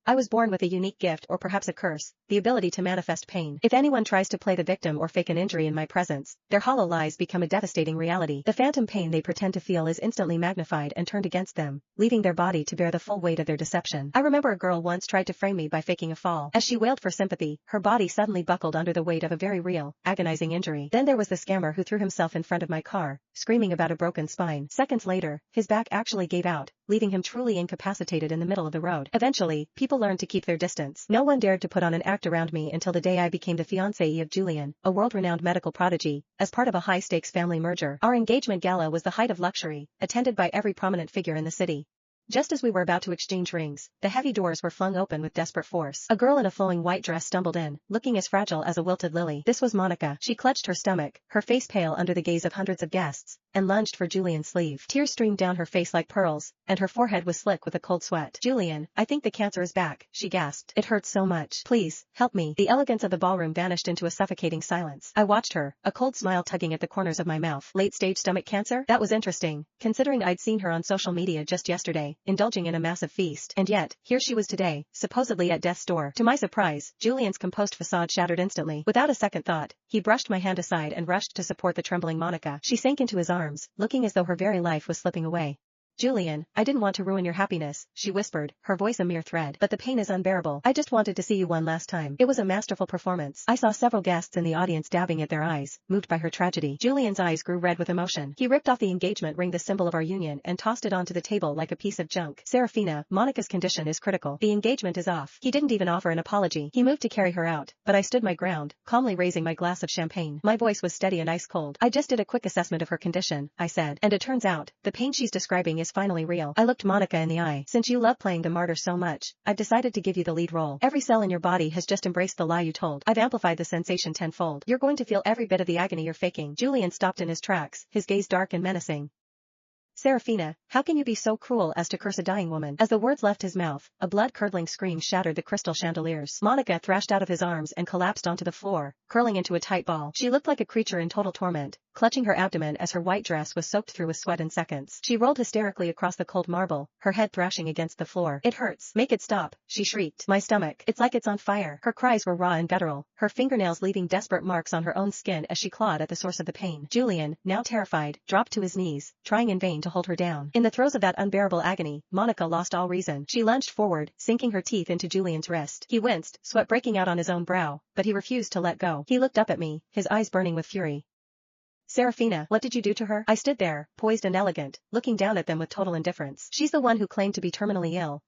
I was born with a unique gift or perhaps a curse, the ability to manifest pain. If anyone tries to play the victim or fake an injury in my presence, their hollow lies become a devastating reality. The phantom pain they pretend to feel is instantly magnified and turned against them, leaving their body to bear the full weight of their deception. I remember a girl once tried to frame me by faking a fall. As she wailed for sympathy, her body suddenly buckled under the weight of a very real, agonizing injury. Then there was the scammer who threw himself in front of my car, screaming about a broken spine. Seconds later, his back actually gave out, leaving him truly incapacitated in the middle of the road. Eventually, people learned to keep their distance. No one dared to put on an act around me until the day I became the fiancée of Julian, a world-renowned medical prodigy, as part of a high-stakes family merger. Our engagement gala was the height of luxury, attended by every prominent figure in the city. Just as we were about to exchange rings, the heavy doors were flung open with desperate force. A girl in a flowing white dress stumbled in, looking as fragile as a wilted lily. This was Monica. She clutched her stomach, her face pale under the gaze of hundreds of guests, and lunged for Julian's sleeve. Tears streamed down her face like pearls, and her forehead was slick with a cold sweat. "Julian, I think the cancer is back," she gasped. "It hurts so much. Please, help me." The elegance of the ballroom vanished into a suffocating silence. I watched her, a cold smile tugging at the corners of my mouth. Late-stage stomach cancer? That was interesting, considering I'd seen her on social media just yesterday, indulging in a massive feast. And yet, here she was today, supposedly at death's door. To my surprise, Julian's composed facade shattered instantly. Without a second thought, he brushed my hand aside and rushed to support the trembling Monica. She sank into his arms, looking as though her very life was slipping away. "Julian, I didn't want to ruin your happiness," she whispered, her voice a mere thread. "But the pain is unbearable. I just wanted to see you one last time." It was a masterful performance. I saw several guests in the audience dabbing at their eyes, moved by her tragedy. Julian's eyes grew red with emotion. He ripped off the engagement ring, the symbol of our union, and tossed it onto the table like a piece of junk. "Serafina, Monica's condition is critical. The engagement is off." He didn't even offer an apology. He moved to carry her out, but I stood my ground, calmly raising my glass of champagne. My voice was steady and ice cold. "I just did a quick assessment of her condition," I said, "and it turns out, the pain she's describing is finally real." I looked Monica in the eye. "Since you love playing the martyr so much, I've decided to give you the lead role. Every cell in your body has just embraced the lie you told. I've amplified the sensation tenfold. You're going to feel every bit of the agony you're faking." Julian stopped in his tracks, his gaze dark and menacing. "Serafina, how can you be so cruel as to curse a dying woman?" As the words left his mouth, a blood-curdling scream shattered the crystal chandeliers. Monica thrashed out of his arms and collapsed onto the floor, curling into a tight ball. She looked like a creature in total torment, clutching her abdomen as her white dress was soaked through with sweat in seconds. She rolled hysterically across the cold marble, her head thrashing against the floor. "It hurts. Make it stop," she shrieked. "My stomach. It's like it's on fire." Her cries were raw and guttural, her fingernails leaving desperate marks on her own skin as she clawed at the source of the pain. Julian, now terrified, dropped to his knees, trying in vain to hold her down. In the throes of that unbearable agony, Monica lost all reason. She lunged forward, sinking her teeth into Julian's wrist. He winced, sweat breaking out on his own brow, but he refused to let go. He looked up at me, his eyes burning with fury. "Serafina, what did you do to her?" I stood there, poised and elegant, looking down at them with total indifference. "She's the one who claimed to be terminally ill,